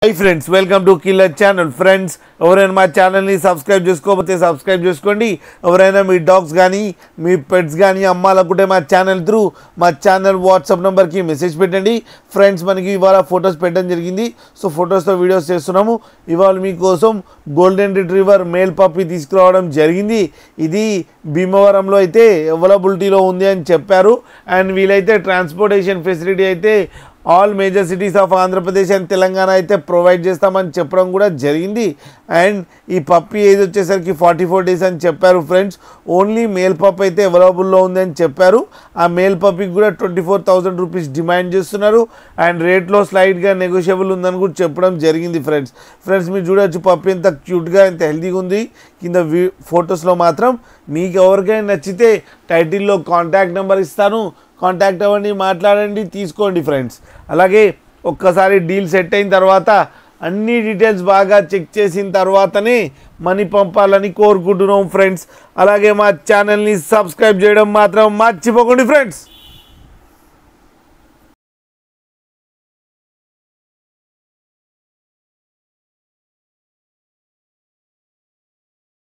Hi friends, welcome to Killer Channel. Friends, ఎవరైనా మా ఛానల్ని సబ్స్క్రైబ్ చేసుకోకపోతే సబ్స్క్రైబ్ చేసుకోండి. ఎవరైనా మీ డాగ్స్ కానీ మీ పెట్స్ కానీ అమ్మాలనుకుంటే మా ఛానల్ వాట్సాప్ నెంబర్కి మెసేజ్ పెట్టండి. ఫ్రెండ్స్, మనకి ఇవాళ ఫొటోస్ పెట్టడం జరిగింది. సో ఫొటోస్తో వీడియోస్ చేస్తున్నాము. ఇవాళ మీకోసం గోల్డెన్ రిట్రీవర్ మేల్ పప్పీ తీసుకురావడం జరిగింది. ఇది భీమవరంలో అయితే అవైలబిలిటీలో ఉంది అని చెప్పారు. అండ్ వీలైతే ట్రాన్స్పోర్టేషన్ ఫెసిలిటీ అయితే all major cities of Andhra Pradesh and Telangana అయితే ప్రొవైడ్ చేస్తామని చెప్పడం కూడా జరిగింది. అండ్ ఈ పప్పీ ఏజ్ వచ్చేసరికి 44 డేస్ అని చెప్పారు. ఫ్రెండ్స్, ఓన్లీ మేల్ పప్ అయితే అవైలబుల్లో ఉందని చెప్పారు. ఆ మేల్ పప్పీకి కూడా 24,000 రూపీస్ డిమాండ్ చేస్తున్నారు. అండ్ రేట్లో స్లైడ్గా నెగోషియబుల్ ఉందని కూడా చెప్పడం జరిగింది. ఫ్రెండ్స్ మీరు చూడొచ్చు పప్పీ ఎంత క్యూట్గా ఎంత హెల్తీగా ఉంది. కింద ఫొటోస్లో మాత్రం మీకు ఎవరికైనా నచ్చితే టైటిల్లో కాంటాక్ట్ నెంబర్ ఇస్తాను, కాంటాక్ట్ అవ్వండి, మాట్లాడండి, తీసుకోండి. ఫ్రెండ్స్, అలాగే ఒక్కసారి డీల్ సెట్ అయిన తర్వాత అన్ని డీటెయిల్స్ బాగా చెక్ చేసిన తర్వాతనే మనీ పంపాలని కోరుకుంటున్నాం. ఫ్రెండ్స్, అలాగే మా ఛానల్ని సబ్స్క్రైబ్ చేయడం మాత్రం మర్చిపోకండి. ఫ్రెండ్స్.